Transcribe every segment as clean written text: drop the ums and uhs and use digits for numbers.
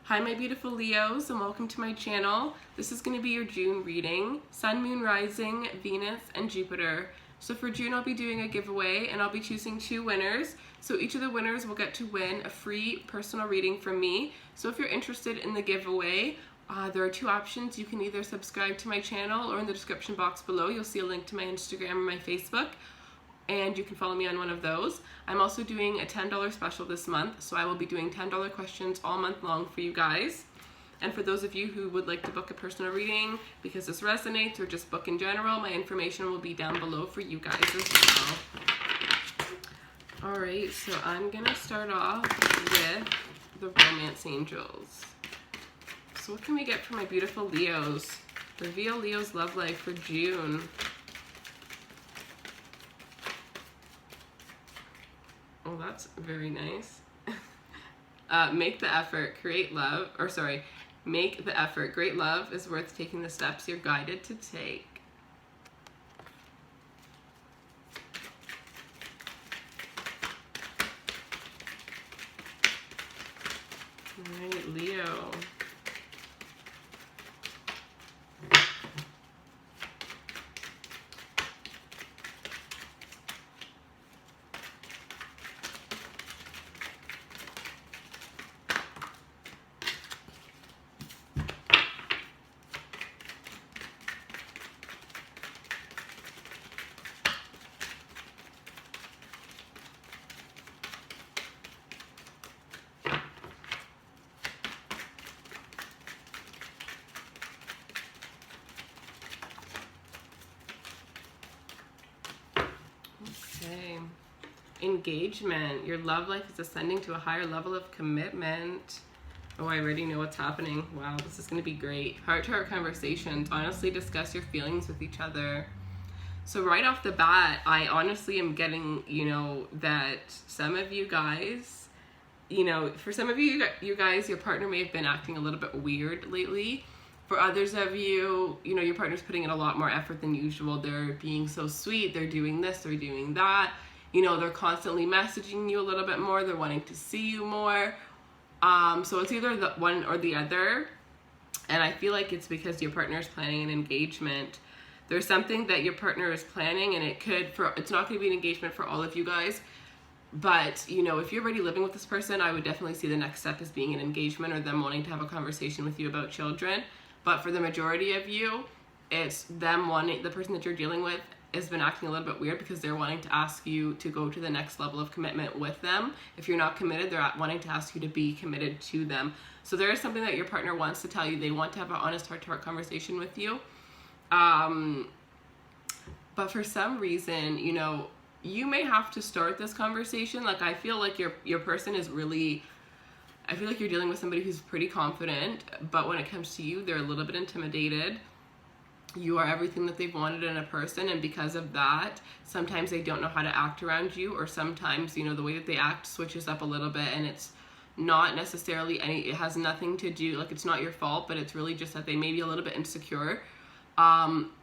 Hi my beautiful Leos, and welcome to my channel. This is going to be your June reading. Sun, Moon, Rising, Venus, and Jupiter. So for June I'll be doing a giveaway and I'll be choosing 2 winners. So each of the winners will get to win a free personal reading from me. So if you're interested in the giveaway, there are 2 options. You can either subscribe to my channel, or in the description box below you'll see a link to my Instagram or my Facebook, and you can follow me on one of those. I'm also doing a $10 special this month, so I will be doing $10 questions all month long for you guys. And for those of you who would like to book a personal reading because this resonates, or just book in general, my information will be down below for you guys as well. Alright, so I'm gonna start off with the Romance Angels. So what can we get for my beautiful Leos? Reveal Leo's love life for June. Oh, that's very nice. Make the effort, create love, or sorry, make the effort. Great love is worth taking the steps you're guided to take. All right, Leo. Okay. Engagement. Your love life is ascending to a higher level of commitment. Oh, I already know what's happening. Wow, this is going to be great. Heart-to-heart conversations. Honestly discuss your feelings with each other. So right off the bat, I honestly am getting, that some of you guys, for some of you guys, your partner may have been acting a little bit weird lately. For others of you, your partner's putting in a lot more effort than usual. They're being so sweet. They're doing this, they're doing that. They're constantly messaging you a little bit more. They're wanting to see you more. So it's either the one or the other. And I feel like it's because your partner is planning an engagement. There's something that your partner is planning, and it's not going to be an engagement for all of you guys. But, if you're already living with this person, I would definitely see the next step as being an engagement, or them wanting to have a conversation with you about children. But for the majority of you, it's them wanting, the person that you're dealing with has been acting a little bit weird because they're wanting to ask you to go to the next level of commitment with them. If you're not committed, they're wanting to ask you to be committed to them. So there is something that your partner wants to tell you. They want to have an honest heart-to-heart conversation with you. But for some reason, you may have to start this conversation. Like, I feel like your person is really, I feel like you're dealing with somebody who's pretty confident, but when it comes to you, they're a little bit intimidated. You are everything that they've wanted in a person, and because of that, sometimes they don't know how to act around you, or sometimes, the way that they act switches up a little bit, and it's not necessarily it has nothing to do, like, it's not your fault, but it's really just that they may be a little bit insecure.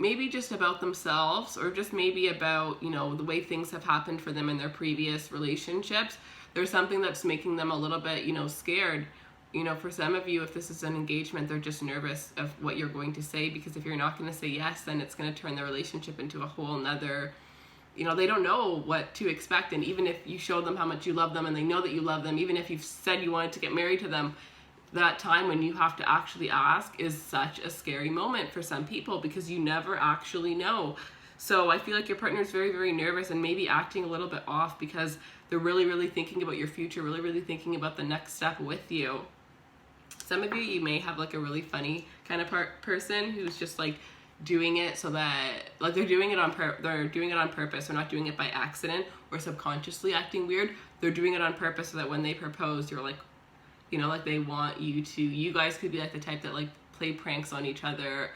Maybe just about themselves, or just maybe about, the way things have happened for them in their previous relationships. There's something that's making them a little bit, scared. For some of you, if this is an engagement, they're just nervous of what you're going to say, because if you're not going to say yes, then it's going to turn the relationship into a whole nother, they don't know what to expect. And even if you show them how much you love them, and they know that you love them, even if you've said you wanted to get married to them, that time when you have to actually ask is such a scary moment for some people, because you never actually know. So I feel like your partner is very, very nervous, and maybe acting a little bit off because they're really, really thinking about your future, really, really thinking about the next step with you. Some of you may have like a really funny kind of person who's just like doing it so that, like, they're doing it on purpose. They're not doing it by accident or subconsciously acting weird. They're doing it on purpose so that when they propose, you're like, like they want you guys could be like the type that like play pranks on each other,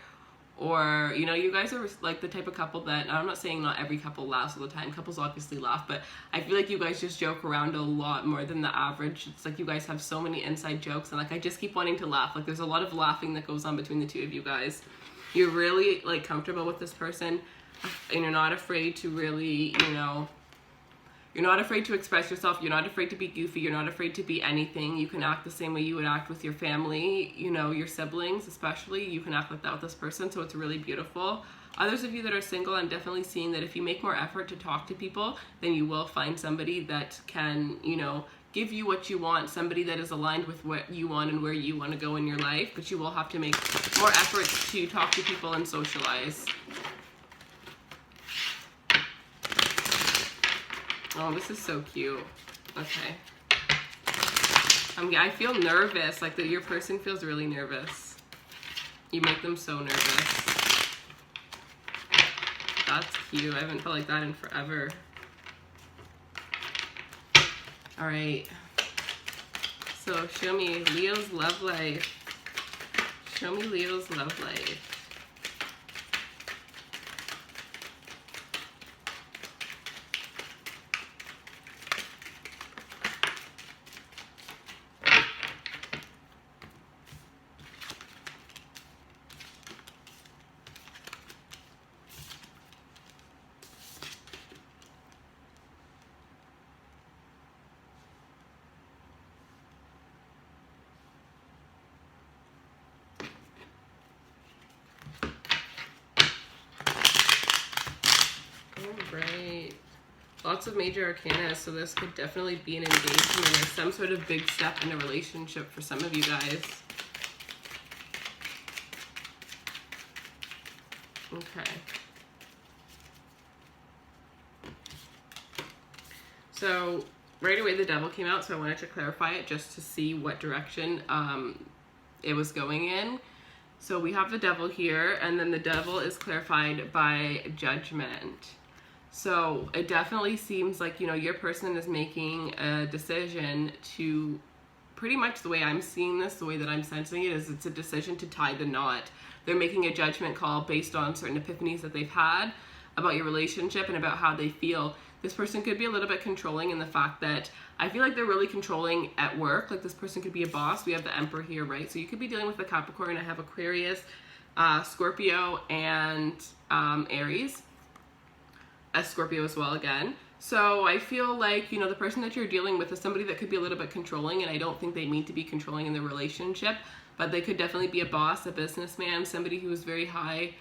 or you guys are like the type of couple that, I'm not saying not every couple laughs all the time, couples obviously laugh, but I feel like you guys just joke around a lot more than the average. It's like you guys have so many inside jokes, and like I just keep wanting to laugh. Like, there's a lot of laughing that goes on between the 2 of you guys. You're really like comfortable with this person, and you're not afraid to really You're not afraid to express yourself. You're not afraid to be goofy. You're not afraid to be anything. You can act the same way you would act with your family, you know, your siblings especially. You can act like that with this person, so it's really beautiful. Others of you that are single, I'm definitely seeing that if you make more effort to talk to people, then you will find somebody that can, you know, give you what you want, somebody that is aligned with what you want and where you want to go in your life, but you will have to make more effort to talk to people and socialize. Oh, this is so cute. Okay. I feel nervous, like that your person feels really nervous. You make them so nervous. That's cute. I haven't felt like that in forever. All right. So show me Leo's love life. Show me Leo's love life. Right. Lots of major arcana, so this could definitely be an engagement or some sort of big step in a relationship for some of you guys. Okay. So right away the devil came out, so I wanted to clarify it just to see what direction it was going in. So we have the devil here, and then the devil is clarified by judgment. So it definitely seems like, you know, your person is making a decision to, pretty much the way I'm seeing this, the way that I'm sensing it, is it's a decision to tie the knot. They're making a judgment call based on certain epiphanies that they've had about your relationship and about how they feel. This person could be a little bit controlling in the fact that I feel like they're really controlling at work. Like this person could be a boss. We have the Emperor here, right? So you could be dealing with the Capricorn. I have Aquarius, Scorpio, and Aries. A Scorpio as well again. So I feel like, you know, the person that you're dealing with is somebody that could be a little bit controlling, and I don't think they mean to be controlling in the relationship, but they could definitely be a boss, a businessman, somebody who is very high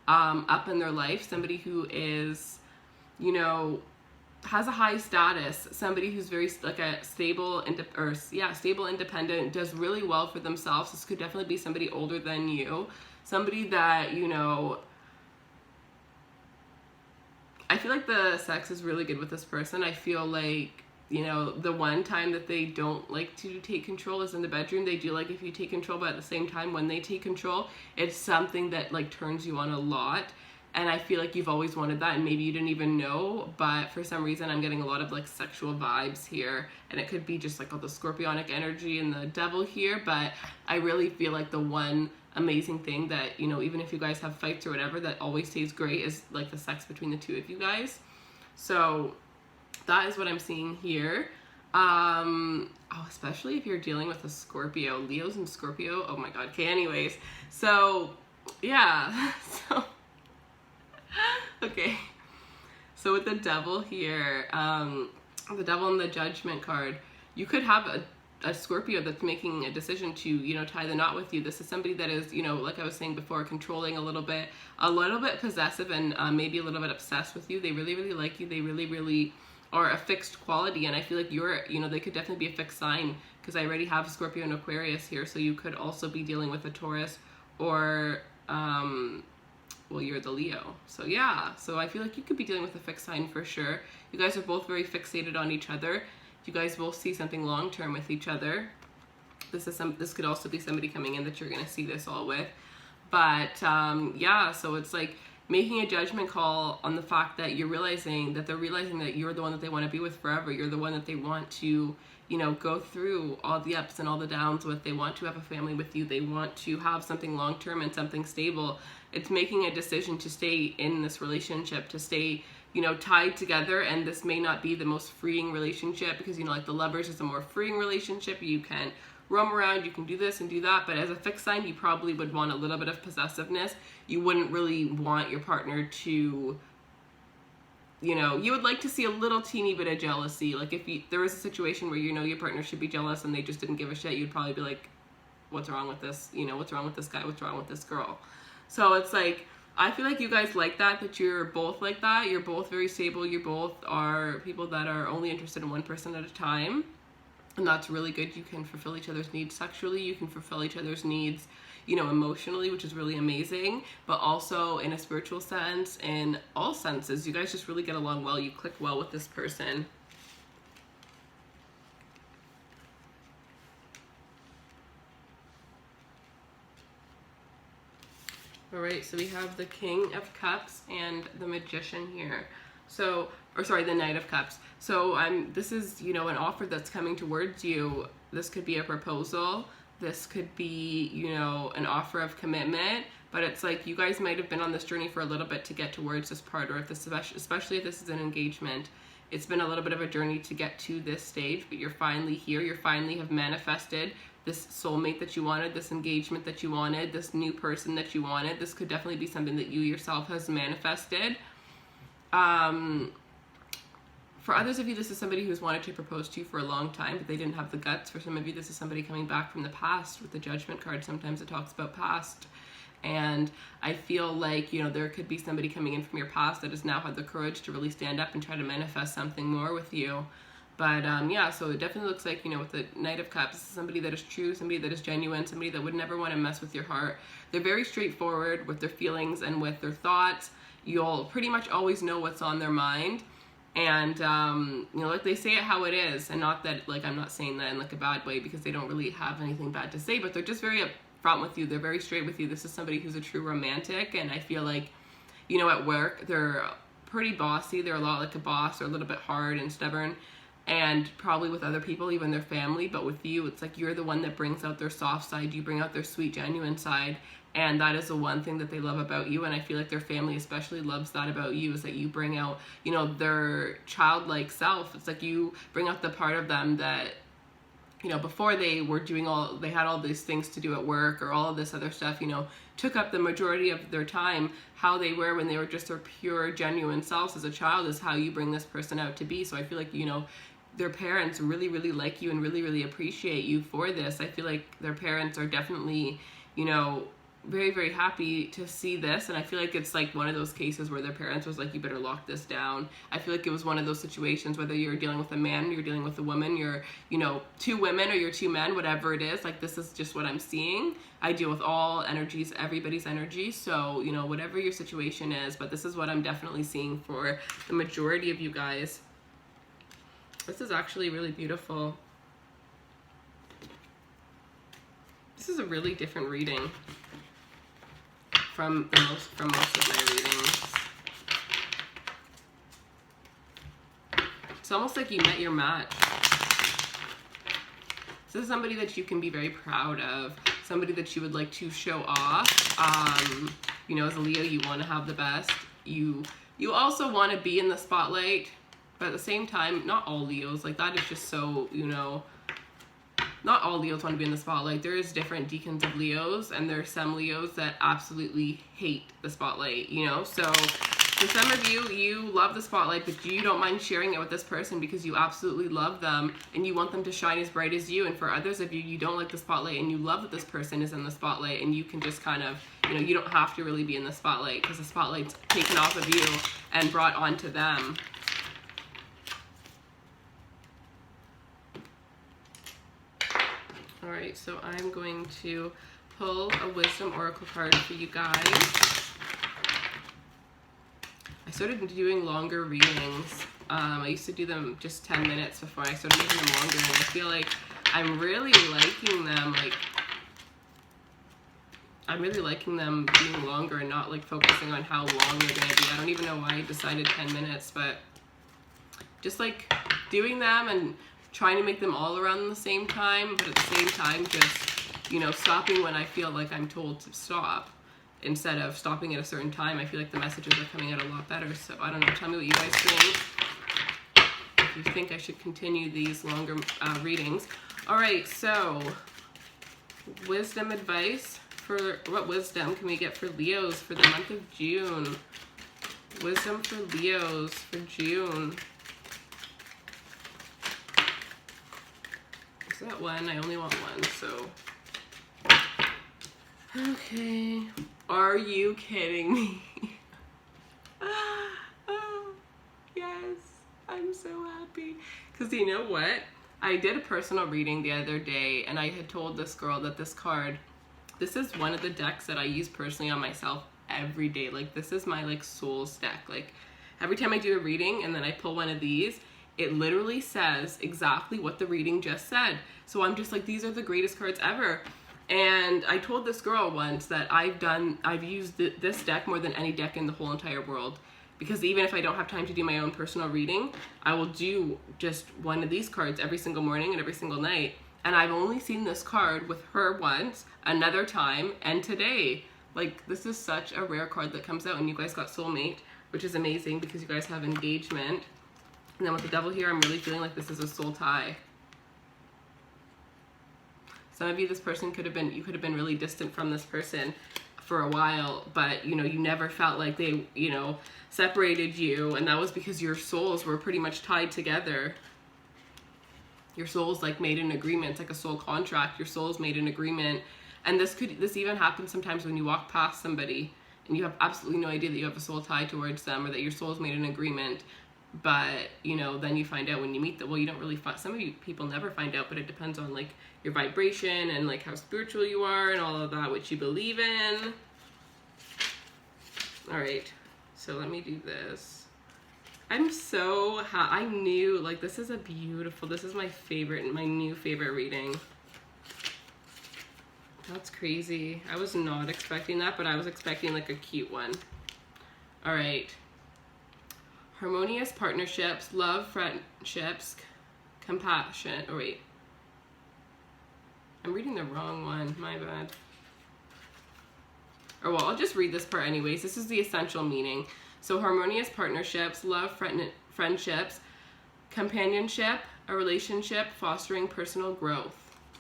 up in their life, somebody who is, you know, has a high status, somebody who's very like a stable, stable, independent, does really well for themselves. This could definitely be somebody older than you, somebody that, you know, I feel like the sex is really good with this person. I feel like, you know, the one time that they don't like to take control is in the bedroom. They do like if you take control, but at the same time when they take control, it's something that like turns you on a lot. And I feel like you've always wanted that, and maybe you didn't even know, but for some reason I'm getting a lot of like sexual vibes here, and it could be just like all the scorpionic energy and the devil here, but I really feel like the one amazing thing that, you know, even if you guys have fights or whatever, that always stays great is like the sex between the two of you guys. So that is what I'm seeing here. Especially if you're dealing with a Scorpio. Leos and Scorpio, oh my god. Okay, anyways, so yeah. So okay, so with the devil here, the devil and the judgment card, you could have a Scorpio that's making a decision to, you know, tie the knot with you. This is somebody that is, you know, like I was saying before, controlling a little bit possessive, and maybe a little bit obsessed with you. They really, really like you. They really, really are a fixed quality, and I feel like you're, you know, they could definitely be a fixed sign, because I already have Scorpio and Aquarius here, so you could also be dealing with a Taurus or well, you're the Leo. So yeah, so I feel like you could be dealing with a fixed sign for sure. You guys are both very fixated on each other. You guys both see something long-term with each other. This could also be somebody coming in that you're going to see this all with. But yeah, so it's like making a judgment call on the fact that you're realizing that they're realizing that you're the one that they want to be with forever. You're the one that they want to, you know, go through all the ups and all the downs with. They want to have a family with you. They want to have something long-term and something stable. It's making a decision to stay in this relationship, to stay, you know, tied together. And this may not be the most freeing relationship, because, you know, like the Lovers is a more freeing relationship. You can roam around, you can do this and do that, but as a fixed sign, you probably would want a little bit of possessiveness. You wouldn't really want your partner to you know, you would like to see a little teeny bit of jealousy. Like if there was a situation where you know your partner should be jealous and they just didn't give a shit, you'd probably be like, what's wrong with this? You know, what's wrong with this guy? What's wrong with this girl? So it's like, I feel like you guys like that you're both like that. You're both very stable. You both are people that are only interested in one person at a time. And that's really good. You can fulfill each other's needs sexually. You can fulfill each other's needs, you know, emotionally, which is really amazing. But also in a spiritual sense, in all senses, you guys just really get along well. You click well with this person. All right, so we have the King of Cups and the Magician here. So, or sorry, the Knight of Cups. So this is, you know, an offer that's coming towards you. This could be a proposal. This could be, you know, an offer of commitment. But it's like you guys might have been on this journey for a little bit to get towards this part, or if this, especially if this is an engagement, it's been a little bit of a journey to get to this stage, but you're finally here. You finally have manifested this soulmate that you wanted, this engagement that you wanted, this new person that you wanted. This could definitely be something that you yourself has manifested. For others of you, this is somebody who's wanted to propose to you for a long time, but they didn't have the guts. For some of you, this is somebody coming back from the past with the Judgment card. Sometimes it talks about past. And I feel like, you know, there could be somebody coming in from your past that has now had the courage to really stand up and try to manifest something more with you. But yeah, so it definitely looks like, you know, with the Knight of Cups, somebody that is true, somebody that is genuine, somebody that would never want to mess with your heart. They're very straightforward with their feelings and with their thoughts. You'll pretty much always know what's on their mind. And, you know, like they say it how it is. And not that, like, I'm not saying that in like a bad way, because they don't really have anything bad to say, but they're just very upfront with you. They're very straight with you. This is somebody who's a true romantic. And I feel like, you know, at work, they're pretty bossy. They're a lot like a boss. They're a little bit hard and stubborn. And probably with other people, even their family, but with you, it's like you're the one that brings out their soft side. You bring out their sweet, genuine side. And that is the one thing that they love about you. And I feel like their family especially loves that about you, is that you bring out, you know, their childlike self. It's like you bring out the part of them that, you know, before they were doing they had all these things to do at work or all of this other stuff, you know, took up the majority of their time. How they were when they were just their pure, genuine selves as a child is how you bring this person out to be. So I feel like, you know, their parents really, really like you and really, really appreciate you for this. I feel like their parents are definitely, you know, very, very happy to see this. And I feel like it's like one of those cases where their parents was like, you better lock this down. I feel like it was one of those situations, whether you're dealing with a man, you're dealing with a woman, you're, you know, two women or you're two men, whatever it is, like this is just what I'm seeing. I deal with all energies, everybody's energy. So, you know, whatever your situation is, but this is what I'm definitely seeing for the majority of you guys. This is actually really beautiful. This is a really different reading from most of my readings. It's almost like you met your match. This is somebody that you can be very proud of, somebody that you would like to show off. You know, as a Leo, you want to have the best. You also want to be in the spotlight, but at the same time, not all Leos, like that is just so, you know, not all Leos want to be in the spotlight. There is different decans of Leos, and there are some Leos that absolutely hate the spotlight, you know? So for some of you, you love the spotlight, but you don't mind sharing it with this person because you absolutely love them and you want them to shine as bright as you. And for others of you, you don't like the spotlight and you love that this person is in the spotlight, and you can just kind of, you know, you don't have to really be in the spotlight because the spotlight's taken off of you and brought onto them. All right, so I'm going to pull a Wisdom Oracle card for you guys. I started doing longer readings. I used to do them just 10 minutes before I started making them longer, and I feel like I'm really liking them. Like, I'm really liking them being longer and not like focusing on how long they're gonna be. I don't even know why I decided 10 minutes, but just like doing them and trying to make them all around the same time, but at the same time just, you know, stopping when I feel like I'm told to stop instead of stopping at a certain time. I feel like the messages are coming out a lot better. So I don't know, tell me what you guys think. If you think I should continue these longer readings. All right, so wisdom advice. For what wisdom can we get for Leos for the month of June? Wisdom for Leos for June. Is that one? I only want one, so. Okay. Are you kidding me? Oh, yes. I'm so happy. Because you know what? I did a personal reading the other day, and I had told this girl that this card, this is one of the decks that I use personally on myself every day. Like, this is my, like, soul's deck. Like, every time I do a reading and then I pull one of these, it literally says exactly what the reading just said. So I'm just like, these are the greatest cards ever. And I told this girl once that I've used this deck more than any deck in the whole entire world. Because even if I don't have time to do my own personal reading, I will do just one of these cards every single morning and every single night. And I've only seen this card with her once, another time, and today. Like, this is such a rare card that comes out, and you guys got soulmate, which is amazing because you guys have engagement. And then with the devil here, I'm really feeling like this is a soul tie. Some of you, this person could have been, you could have been really distant from this person for a while, but you know, you never felt like they, you know, separated you, and that was because your souls were pretty much tied together. Your souls like made an agreement. It's like a soul contract. Your souls made an agreement. And this even happens sometimes when you walk past somebody and you have absolutely no idea that you have a soul tie towards them, or that your souls made an agreement. But you know, then you find out when you meet them. Well, you don't really find, some of you people never find out, but it depends on like your vibration and like how spiritual you are and all of that, which you believe in. All right, so let me do this. I'm so I knew, like, this is a beautiful, this is my favorite, my new favorite reading. That's crazy. I was not expecting that, but I was expecting like a cute one. All right. Harmonious partnerships, love, friendships, compassion. Oh, wait. I'm reading the wrong one. My bad. Or well, I'll just read this part anyways. This is the essential meaning. So harmonious partnerships, love, friendships, companionship, a relationship, fostering personal growth.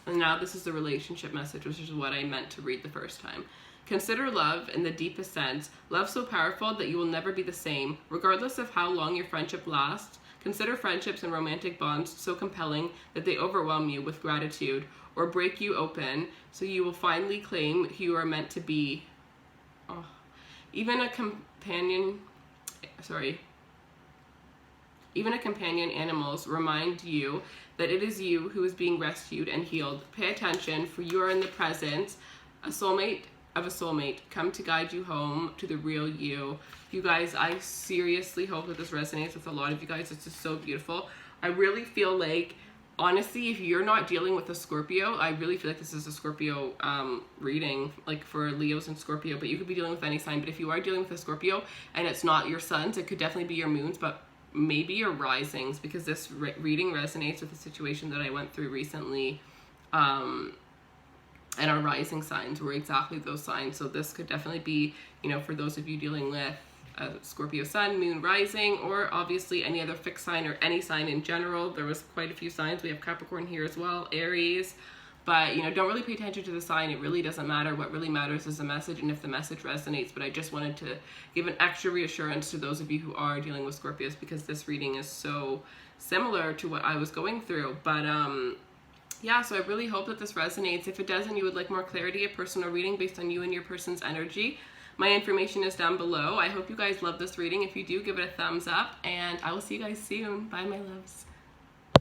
And now this is the relationship message, which is what I meant to read the first time. Consider love in the deepest sense. Love so powerful that you will never be the same, regardless of how long your friendship lasts. Consider friendships and romantic bonds so compelling that they overwhelm you with gratitude or break you open, so you will finally claim who you are meant to be. Oh. Even a companion animals remind you that it is you who is being rescued and healed. Pay attention, for you are in the presence of a soulmate come to guide you home to the real you. You guys, I seriously hope that this resonates with a lot of you guys. It's just so beautiful. I really feel like, honestly, if you're not dealing with a Scorpio, I really feel like this is a Scorpio reading, like for Leos and Scorpio, but you could be dealing with any sign. But if you are dealing with a Scorpio and it's not your suns, it could definitely be your moons, but maybe your risings, because this reading resonates with the situation that I went through recently. And our rising signs were exactly those signs. So this could definitely be, you know, for those of you dealing with a Scorpio sun, moon, rising, or obviously any other fixed sign or any sign in general. There was quite a few signs. We have Capricorn here as well, Aries. But, you know, don't really pay attention to the sign. It really doesn't matter. What really matters is the message and if the message resonates. But I just wanted to give an extra reassurance to those of you who are dealing with Scorpios, because this reading is so similar to what I was going through. But, yeah, so I really hope that this resonates. If it doesn't, you would like more clarity, a personal reading based on you and your person's energy, my information is down below. I hope you guys love this reading. If you do, give it a thumbs up, and I will see you guys soon. Bye, my loves.